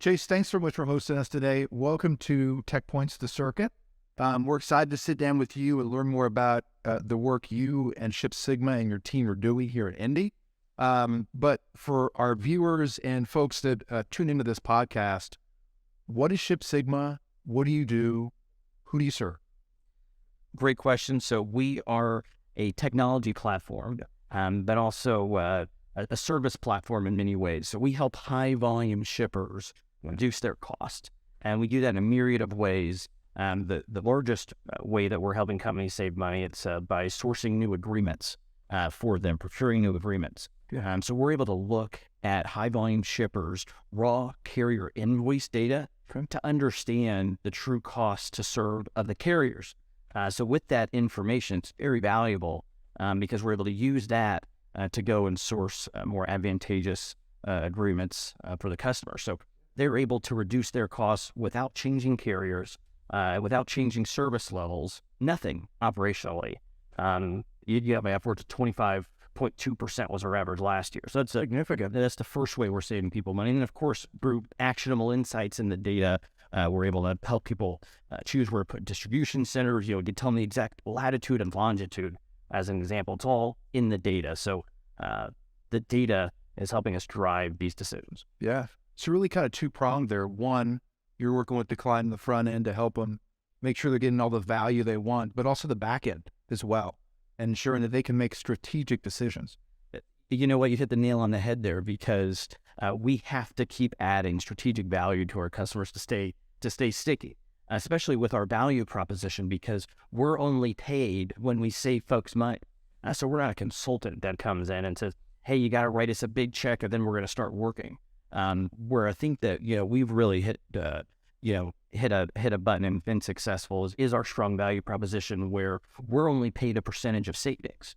Chase, thanks so much for hosting us today. Welcome to Tech Points the Circuit. We're excited to sit down with you and learn more about the work you and ShipSigma and your team are doing here at Indy. But for our viewers and folks that tune into this podcast, what is ShipSigma? What do you do? Who do you serve? Great question. So we are a technology platform, but also a service platform in many ways. So we help high volume shippers reduce their cost. And we do that in a myriad of ways. The largest way that we're helping companies save money, it's by sourcing new agreements for them, procuring new agreements. So we're able to look at high volume shippers' raw carrier invoice data to understand the true cost to serve of the carriers. So with that information, it's very valuable because we're able to use that to go and source more advantageous agreements for the customer. So they're able to reduce their costs without changing carriers, without changing service levels, nothing operationally. You have upwards of 25.2% was our average last year. So that's significant. That's the first way we're saving people money. And of course, through actionable insights in the data, we're able to help people choose where to put distribution centers, you tell them the exact latitude and longitude as an example. It's all in the data. So the data is helping us drive these decisions. Yeah. So really kind of two-pronged there. One, you're working with the client in the front end to help them make sure they're getting all the value they want, but also the back end as well, and ensuring that they can make strategic decisions. You know what? You hit the nail on the head there because we have to keep adding strategic value to our customers to stay sticky, especially with our value proposition, because we're only paid when we save folks money. So we're not a consultant that comes in and says, hey, you got to write us a big check and then we're going to start working. Where I think that, we've really hit a button and been successful is our strong value proposition where we're only paid a percentage of savings.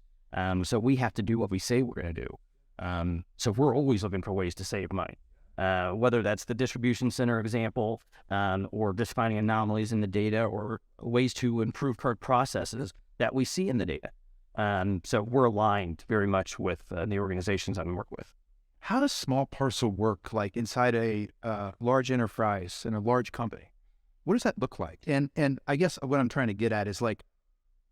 So we have to do what we say we're going to do. So we're always looking for ways to save money, whether that's the distribution center example, or just finding anomalies in the data or ways to improve current processes that we see in the data. So we're aligned very much with the organizations that we work with. How does small parcel work like inside a large enterprise in a large company? What does that look like? And I guess what I'm trying to get at is like,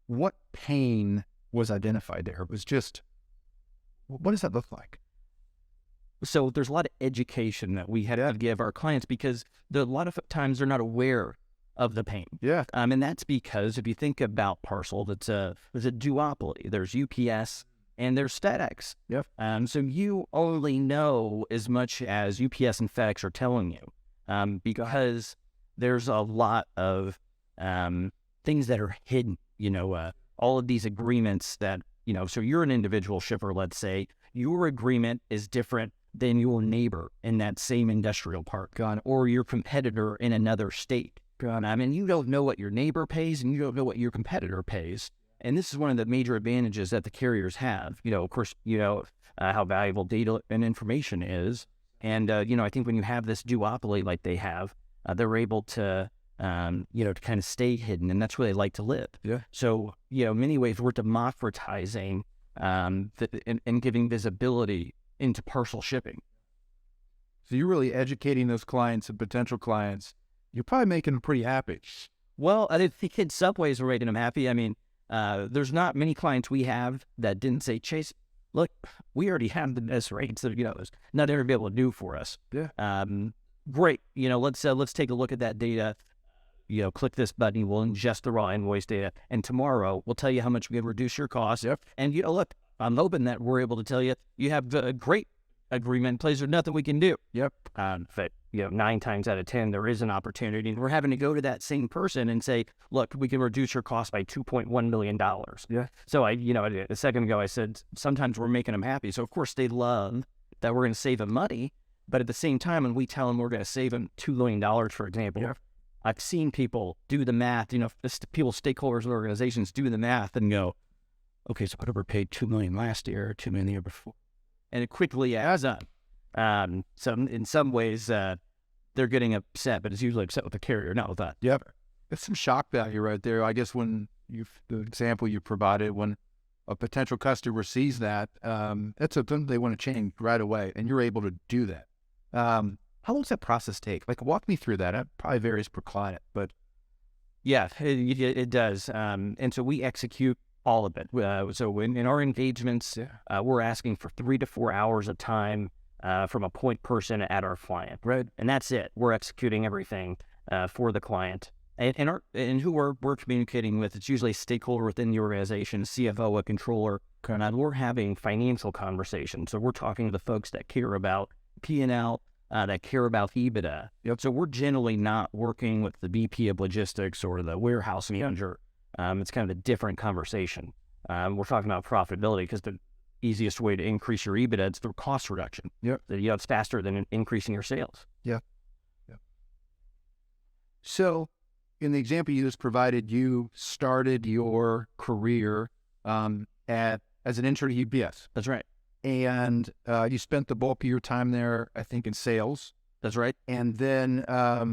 what pain was identified there? It was just, what does that look like? So there's a lot of education that we had to give our clients because a lot of times they're not aware of the pain. Yeah. And that's because if you think about Parcel, there's a duopoly. There's UPS and there's FedEx. Yep. So you only know as much as UPS and FedEx are telling you, because there's a lot of things that are hidden. All of these agreements that So you're an individual shipper. Let's say your agreement is different than your neighbor in that same industrial park, or your competitor in another state. You don't know what your neighbor pays, and you don't know what your competitor pays. And this is one of the major advantages that the carriers have. Of course, how valuable data and information is. And, I think when you have this duopoly like they have, they're able to, to kind of stay hidden. And that's where they like to live. Yeah. So, in many ways, we're democratizing and giving visibility into parcel shipping. So you're really educating those clients and potential clients. You're probably making them pretty happy. Well, I think in some ways we're making them happy. I mean, there's not many clients we have that didn't say, Chase, look, we already have the best rates that, there's not everybody able to do for us. Yeah. Great. Let's take a look at that data. Click this button, we'll ingest the raw invoice data. And tomorrow we'll tell you how much we can reduce your costs. Yep. And, look, I'm hoping that we're able to tell you, you have a great agreement in place, there's nothing we can do. Yep. But 9 times out of 10, there is an opportunity. And we're having to go to that same person and say, look, we can reduce your cost by $2.1 million. Yeah. So a second ago, I said, sometimes we're making them happy. So of course they love that we're going to save them money. But at the same time, when we tell them we're going to save them $2 million, for example, yeah. I've seen people do the math, people, stakeholders and organizations do the math and go, okay, so whatever paid $2 million last year, $2 million the year before. And it quickly adds up. So in some ways, they're getting upset, but it's usually upset with the carrier, not with that. Yep. It's some shock value right there. I guess when the example you provided, when a potential customer sees that, that's something they want to change right away, and you're able to do that. How long does that process take? Like, walk me through that. It probably varies per client, but Yeah, it does. And so we execute all of it. So in our engagements, we're asking for 3 to 4 hours of time from a point person at our client. right. And that's it. We're executing everything for the client. And who we're communicating with, it's usually a stakeholder within the organization, CFO, a controller, and we're having financial conversations. So we're talking to the folks that care about P&L, that care about EBITDA. Yep. So we're generally not working with the VP of logistics or the warehouse manager. It's kind of a different conversation. We're talking about profitability because the easiest way to increase your EBITDA is through cost reduction. Yep. It's faster than increasing your sales. Yeah. Yeah. So, in the example you just provided, you started your career as an intern at UPS. That's right. And you spent the bulk of your time there, I think, in sales. That's right. And then I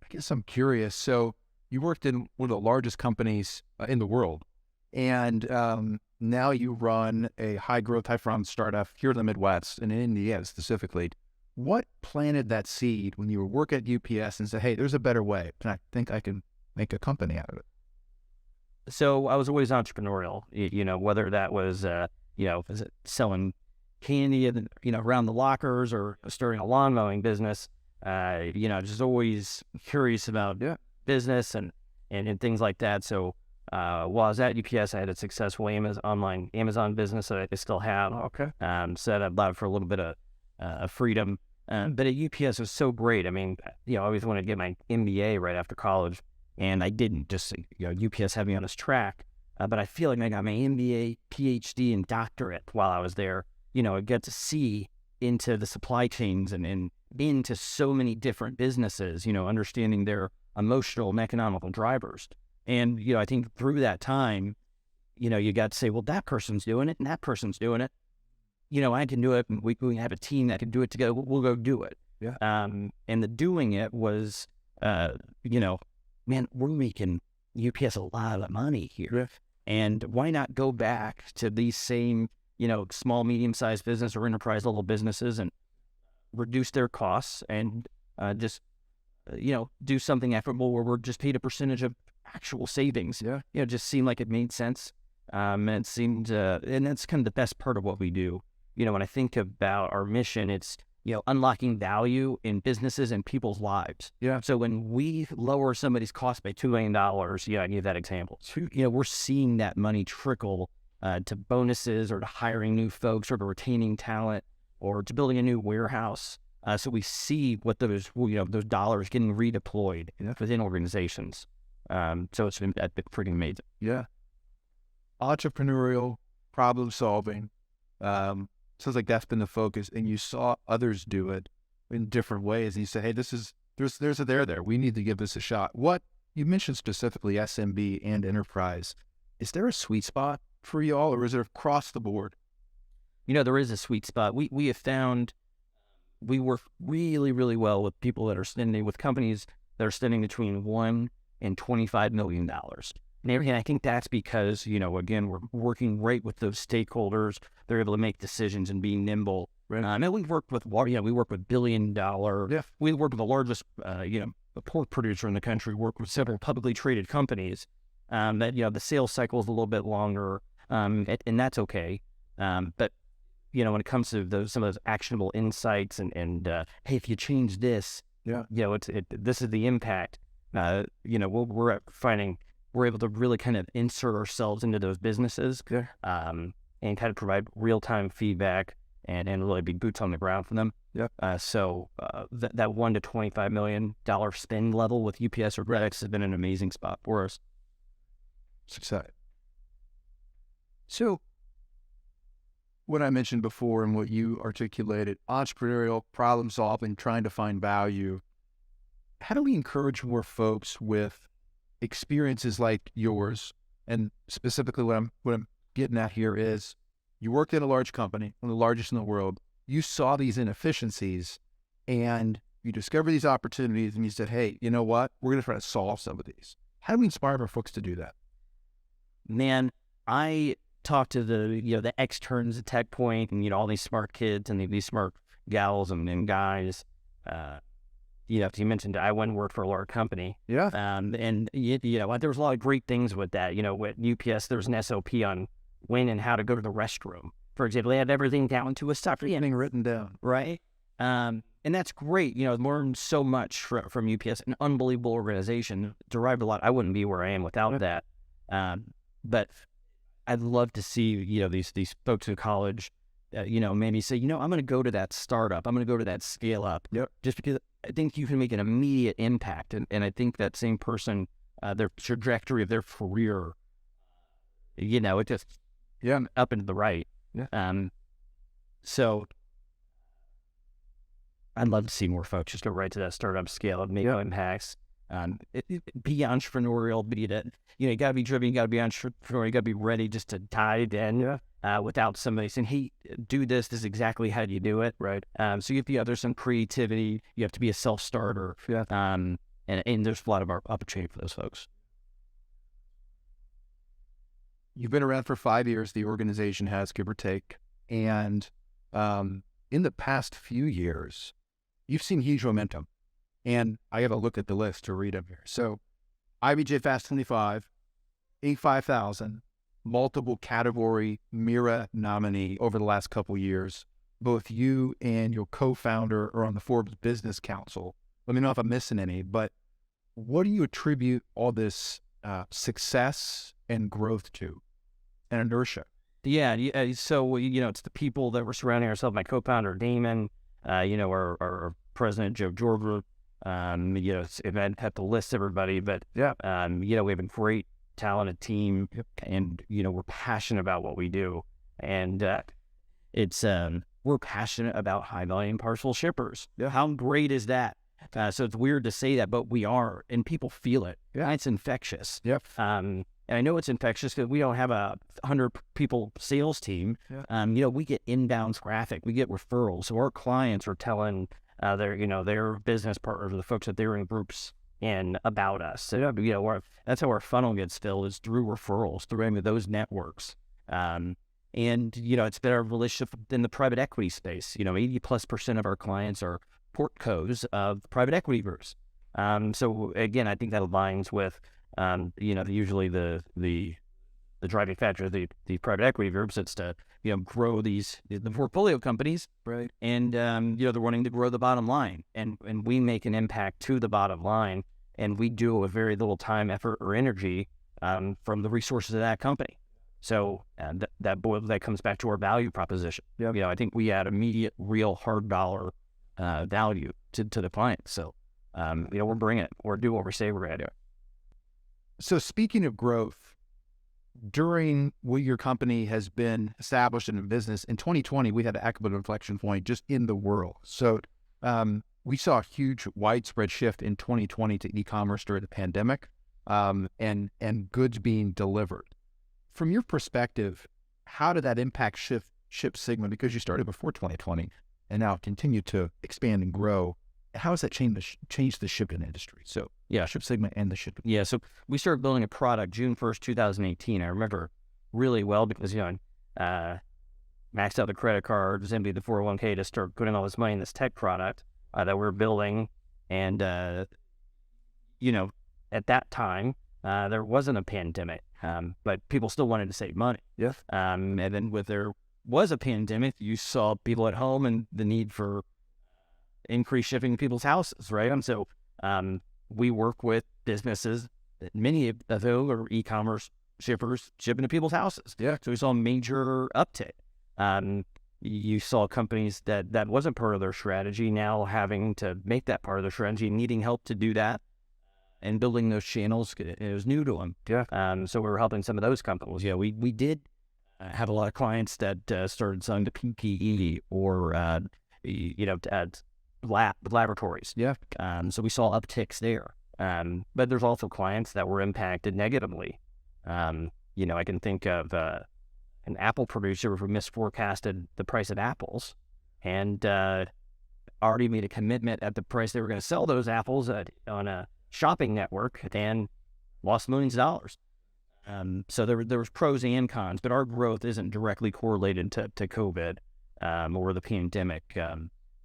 guess I'm curious. So you worked in one of the largest companies in the world, and now you run a high-growth, high-performance startup here in the Midwest, and in Indiana specifically. What planted that seed when you were working at UPS and said, hey, there's a better way, and I think I can make a company out of it? So I was always entrepreneurial, whether that was, was it selling candy, around the lockers or starting a lawn mowing business, just always curious about business and things like that. So while I was at UPS, I had a successful online Amazon business that I still have. Okay. So that allowed for a little bit of freedom. But at UPS, it was so great. I mean, I always wanted to get my MBA right after college, and I didn't. Just, UPS had me on this track. But I feel like I got my MBA, PhD, and doctorate while I was there. I got to see into the supply chains and into so many different businesses, understanding their emotional and economical drivers. And, I think through that time, you got to say, well, that person's doing it and that person's doing it. I can do it, and we have a team that can do it together. We'll go do it. Yeah. And the doing it was, man, we're making UPS a lot of money here. Yeah. And why not go back to these same, small, medium-sized business or enterprise level businesses and reduce their costs and just, do something equitable where we're just paid a percentage of actual savings. Yeah. It just seemed like it made sense. And it seemed, and that's kind of the best part of what we do. When I think about our mission, it's, unlocking value in businesses and people's lives. Yeah. So when we lower somebody's cost by $2 million, I gave that example. We're seeing that money trickle to bonuses or to hiring new folks or to retaining talent or to building a new warehouse. So we see what those dollars getting redeployed within organizations. So it's been pretty amazing. Yeah. Entrepreneurial, problem solving. Sounds like that's been the focus, and you saw others do it in different ways, and you say, hey, there's a there. We need to give this a shot. What you mentioned specifically SMB and enterprise. Is there a sweet spot for you all, or is it across the board? There is a sweet spot. We have found we work really, really well with people that are spending, with companies that are spending between $1 and $25 million. And I think that's because, again, we're working right with those stakeholders. They're able to make decisions and be nimble. Right. And we work with, we work with billion-dollar. Yeah. We work with the largest, pork producer in the country. Work with several publicly traded companies. That the sales cycle is a little bit longer, and that's okay. But when it comes to some of those actionable insights and hey, if you change this, this is the impact. We're finding we're able to really kind of insert ourselves into those businesses, and kind of provide real-time feedback and really be boots on the ground for them. So that $1 to $25 million spend level with UPS or FedEx has been an amazing spot for us. Success. So what I mentioned before and what you articulated, entrepreneurial, problem solving, trying to find value. How do we encourage more folks with experiences like yours? And specifically what I'm getting at here is you worked at a large company, one of the largest in the world. You saw these inefficiencies and you discovered these opportunities and you said, hey, you know what? We're going to try to solve some of these. How do we inspire our folks to do that? Man, I talk to the externs at TechPoint and all these smart kids and these smart gals and guys, you mentioned I went and worked for a large company. Yeah. And there was a lot of great things with that. With UPS, there was an SOP on when and how to go to the restroom. For example, they had everything down to a suffering Everything written down. right? And that's great. Learned so much from UPS, an unbelievable organization. Derived a lot. I wouldn't be where I am without that. But I'd love to see these folks in college, maybe say, I'm going to go to that startup. I'm going to go to that scale up. Yep. Just because I think you can make an immediate impact, and I think that same person, their trajectory of their career, it just up and to the right. Yeah. So I'd love to see more folks just go right to that startup scale and make impacts. Be entrepreneurial, be that, you got to be driven, you got to be entrepreneurial, you got to be ready just to dive in without somebody saying, hey, do this is exactly how you do it. Right. So you have to be there's some creativity, you have to be a self-starter. Yeah. And there's a lot of opportunity for those folks. You've been around for 5 years, the organization has, give or take. And in the past few years, you've seen huge momentum. And I have a look at the list to read them here. So IBJ Fast 25, A5000, multiple category Mira nominee over the last couple years. Both you and your co-founder are on the Forbes Business Council. Let me know if I'm missing any, but what do you attribute all this success and growth to, and inertia? Yeah. So, it's the people that we're surrounding ourselves. My co-founder, Damon, our president, Joe Georgia, I have to list everybody, but, we have a great talented team, and, we're passionate about what we do. And we're passionate about high volume parcel shippers. Yeah. How great is that? So it's weird to say that, but we are, and people feel it. Yeah. It's infectious. Yep. And I know it's infectious because we don't have a 100 people sales team. Yeah. We get inbound traffic, we get referrals. So our clients are telling their business partners, or the folks that they're in groups in, about us. So that's how our funnel gets filled, is through referrals, through any of those networks. And it's been our relationship in the private equity space. 80+% of our clients are portcos of private equity groups. So again, I think that aligns with usually the driving factor of the private equity groups. It's to grow the portfolio companies, Right. and they're wanting to grow the bottom line, and we make an impact to the bottom line, and we do it with very little time, effort, or energy from the resources of that company. So that comes back to our value proposition. Yep. I think we add immediate, real, hard dollar value to the client. So we're bringing it. We're doing what we say we're going to do. So speaking of growth, during what your company has been established in business, in 2020, we had an heck of an inflection point just in the world. So we saw a huge widespread shift in 2020 to e-commerce during the pandemic, and goods being delivered. From your perspective, how did that impact ShipSigma? Because you started before 2020 and now continue to expand and grow. How has that changed the shipping industry? So ShipSigma and the shipping. Yeah, so we started building a product June 1st, 2018. I remember really well because, maxed out the credit cards, emptied the 401k to start putting all this money in this tech product that we're building. And, at that time, there wasn't a pandemic, but people still wanted to save money. Yeah. And then there was a pandemic, you saw people at home and the need for increased shipping to people's houses, right? And so we work with businesses, many of whom are e-commerce shippers shipping to people's houses. Yeah. So we saw a major uptick. You saw companies that wasn't part of their strategy now having to make that part of their strategy, needing help to do that, and building those channels. It was new to them. Yeah. So we were helping some of those companies. We did have a lot of clients that started selling to PPE or laboratories. Yeah. So we saw upticks there. But there's also clients that were impacted negatively. I can think of an apple producer who misforecasted the price of apples and already made a commitment at the price they were going to sell those apples on a shopping network and lost millions of dollars. So there was pros and cons, but our growth isn't directly correlated to COVID or the pandemic.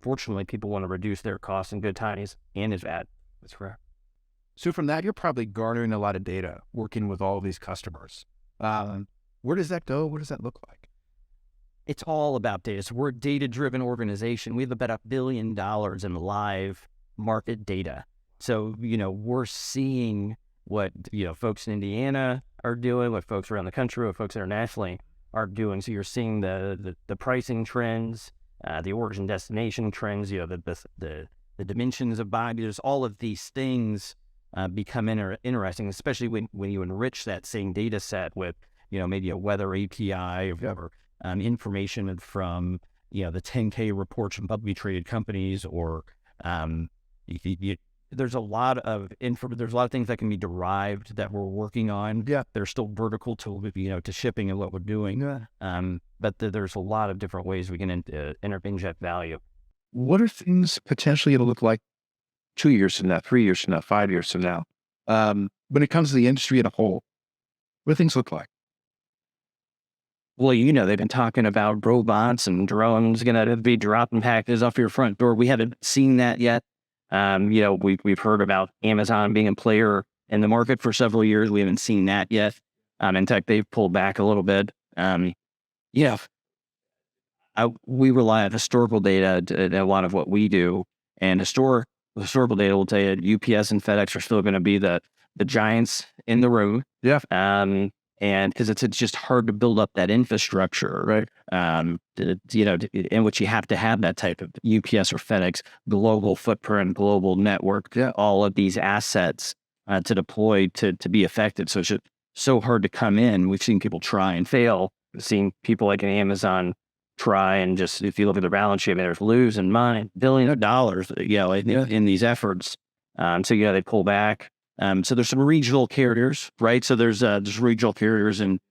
fortunately, people want to reduce their costs in good times and is bad. That's rare. So from that, you're probably garnering a lot of data, working with all of these customers. Where does that go? What does that look like? It's all about data. So we're a data-driven organization. We have about $1 billion in live market data. So, we're seeing what, folks in Indiana are doing, what folks around the country, what folks internationally are doing. So you're seeing the pricing trends, the origin destination trends, the dimensions of buying. There's all of these things become interesting, especially when you enrich that same data set with, maybe a weather API or information from, the 10K reports from publicly traded companies, or there's a lot of there's a lot of things that can be derived that we're working on. Yeah. They're still vertical to shipping and what we're doing. Yeah. But there's a lot of different ways we can inject value. What are things potentially it'll look like 2 years from now, 3 years from now, 5 years from now? When it comes to the industry as a whole, what do things look like? Well, they've been talking about robots and drones going to be dropping packages off your front door. We haven't seen that yet. We've heard about Amazon being a player in the market for several years. We haven't seen that yet. In fact, they've pulled back a little bit. We rely on historical data in a lot of what we do, and historical data will tell you UPS and FedEx are still going to be the giants in the room. Yeah. And because it's just hard to build up that infrastructure, right? In which you have to have that type of UPS or FedEx global footprint, global network, all of these assets to deploy to be effective. So it's just so hard to come in. We've seen people try and fail. We've seen people like an Amazon try and just, if you look at their balance sheet, they're losing money, billions of dollars, in these efforts. So they pull back. So there's some regional carriers, right? So there's regional carriers in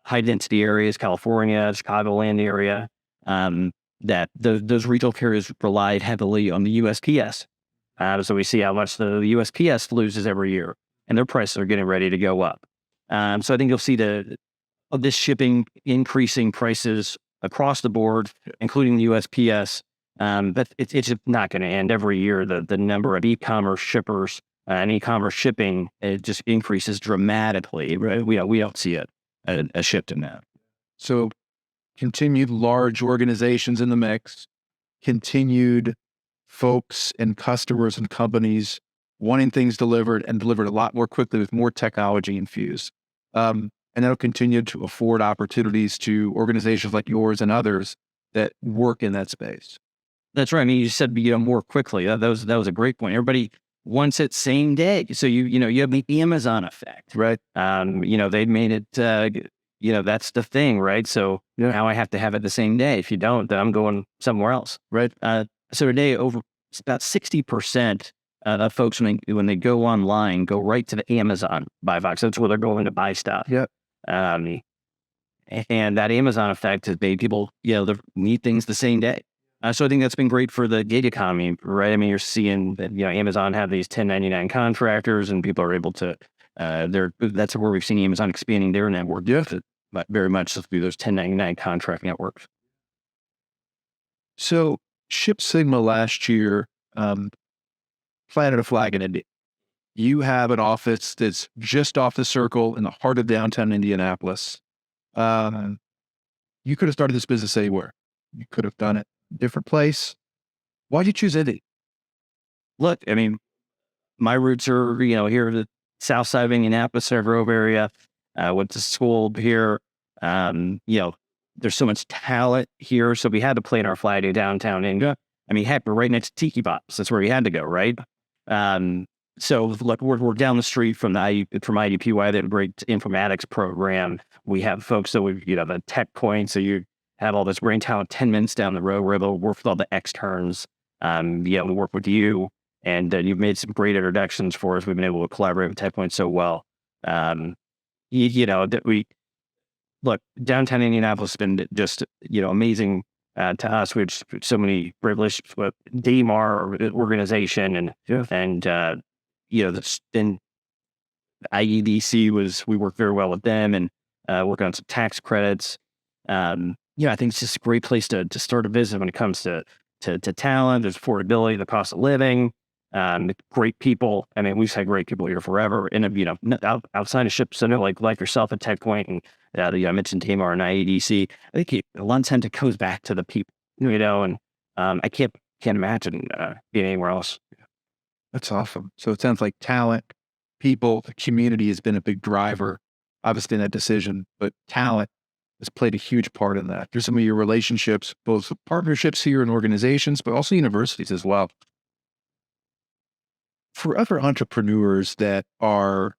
high density areas, California, Chicagoland area, that those regional carriers relied heavily on the USPS. So we see how much the USPS loses every year, and their prices are getting ready to go up. So I think you'll see this shipping increasing prices across the board, including the USPS. But it's just not going to end. Every year, the number of e-commerce shippers and e-commerce shipping, it just increases dramatically. Right? We don't see a shift in that. So continued large organizations in the mix, continued folks and customers and companies wanting things delivered and delivered a lot more quickly with more technology infused. And that'll continue to afford opportunities to organizations like yours and others that work in that space. That's right. I mean, you said, more quickly. That was a great point. Everybody wants it same day. So you have the Amazon effect, right? They made it, that's the thing, right? So now I have to have it the same day. If you don't, then I'm going somewhere else. Right. So today, about 60% of folks, when they go online, go right to the Amazon buy box. That's where they're going to buy stuff. Yeah. And that Amazon effect has made people, they need things the same day. So I think that's been great for the gig economy, right? I mean, you're seeing that, Amazon have these 1099 contractors, and people are able to, that's where we've seen Amazon expanding their network. Yeah. But very much through those 1099 contract networks. So ShipSigma last year planted a flag in India. You have an office that's just off the circle in the heart of downtown Indianapolis. You could have started this business anywhere. You could have done it in a different place. Why'd you choose Indy? Look, I mean, my roots are, here in the south side of Indianapolis, Center Grove area. Went to school here. There's so much talent here. So we had to plant our flag in downtown India. I mean, heck, we're right next to Tiki Bops. That's where we had to go, right? So look, we're down the street from from IDPY, that great informatics program. We have folks that the tech point. So you have all this brain talent 10 minutes down the road. We're able to work with all the externs. We work with you, and you've made some great introductions for us. We've been able to collaborate with Tech Point so well. That we look, downtown Indianapolis has been just, amazing to us. We have so many privileged with DMAR organization, and then IEDC we work very well with them, and work on some tax credits. I think it's just a great place to start a business when it comes to to talent, there's affordability, the cost of living, great people. I mean, we've had great people here forever. And, outside of ShipSigma, like yourself at TechPoint, and I mentioned Tamar and IEDC, I think a lot of times it goes back to the people, and I can't imagine being anywhere else. That's awesome. So it sounds like talent, people, the community has been a big driver, obviously, in that decision, but talent has played a huge part in that. There's some of your relationships, both partnerships here in organizations, but also universities as well. For other entrepreneurs that are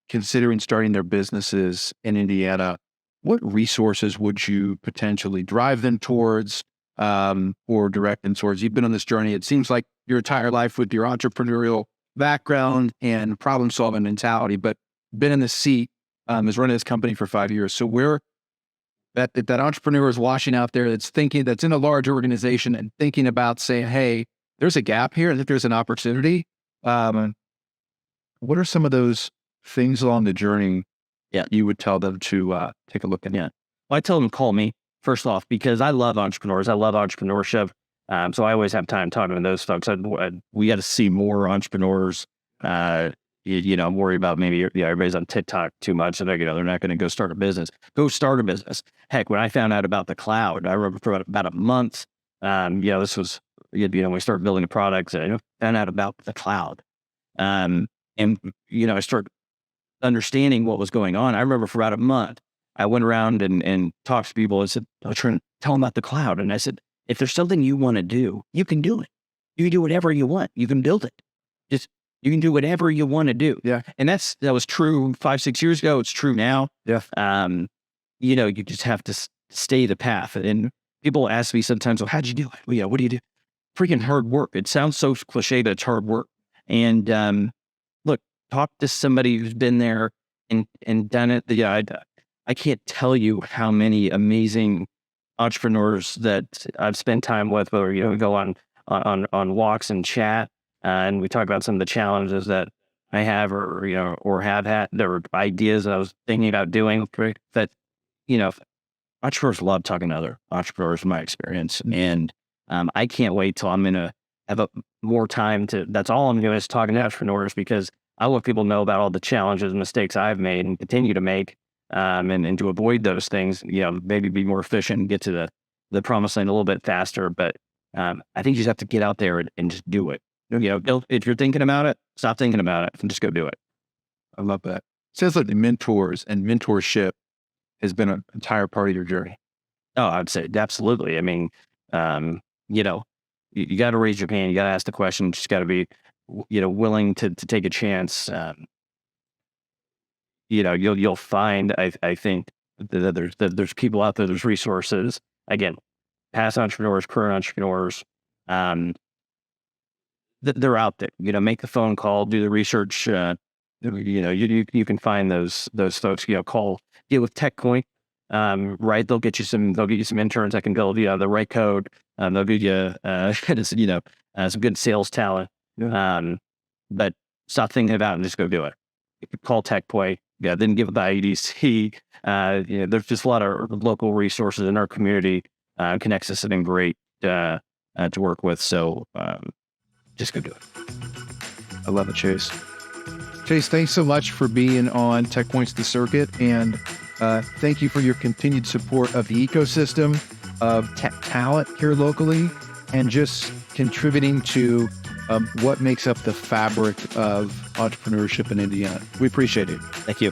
considering starting their businesses in Indiana, what resources would you potentially drive them towards or direct them towards? You've been on this journey, it seems like your entire life with your entrepreneurial background and problem-solving mentality, but been in the seat, is running this company for 5 years. So where that entrepreneur is watching out there that's in a large organization and thinking about saying, hey, there's a gap here, and if there's an opportunity, what are some of those things along the journey you would tell them to take a look at? Yeah. Well, I tell them to call me, first off, because I love entrepreneurs. I love entrepreneurship. So I always have time talking to those folks. We got to see more entrepreneurs. I'm worried about maybe everybody's on TikTok too much, and they're not going to go start a business. Go start a business. Heck, when I found out about the cloud, I remember for about a month. This was we started building the products, and I found out about the cloud. I started understanding what was going on. I remember for about a month, I went around and talked to people and said, I was trying to tell them about the cloud. And I said, if there's something you want to do, you can do it. You can do whatever you want. You can build it. You can do whatever you want to do. Yeah. And that was true 5-6 years ago. It's true now. Yeah. You just have to stay the path. And people ask me sometimes, well, how'd you do it? What do you do? Freaking hard work. It sounds so cliche, but it's hard work. And look, talk to somebody who's been there and done it. I can't tell you how many amazing entrepreneurs that I've spent time with, where we go on walks and chat, and we talk about some of the challenges that I have, or have had. There were ideas that I was thinking about doing. That entrepreneurs love talking to other entrepreneurs, in my experience, and I can't wait till I'm going to have more time to. That's all I'm doing is talking to entrepreneurs, because I want people to know about all the challenges and mistakes I've made and continue to make. And to avoid those things, maybe be more efficient and get to the promised land a little bit faster. But I think you just have to get out there and just do it. If you're thinking about it, stop thinking about it and just go do it. I love that. Sounds like the mentors and mentorship has been an entire part of your journey. Oh, I'd say absolutely. I mean, you got to raise your hand. You got to ask the question. You just got to be, willing to take a chance. You'll find, I think that there's people out there, there's resources. Again, past entrepreneurs, current entrepreneurs, they're out there. Make the phone call, do the research. You can find those folks. Deal with TechPoint. Right, they'll get you some interns that can build the right code. They'll give you some good sales talent. But stop thinking about it and just go do it. You can call TechPoint. Then give it the IEDC. There's just a lot of local resources in our community. Connects us something great to work with. So just go do it. I love it, Chase. Chase, thanks so much for being on TechPoints The Circuit, and thank you for your continued support of the ecosystem of tech talent here locally, and just contributing to what makes up the fabric of entrepreneurship in Indiana. We appreciate it. Thank you.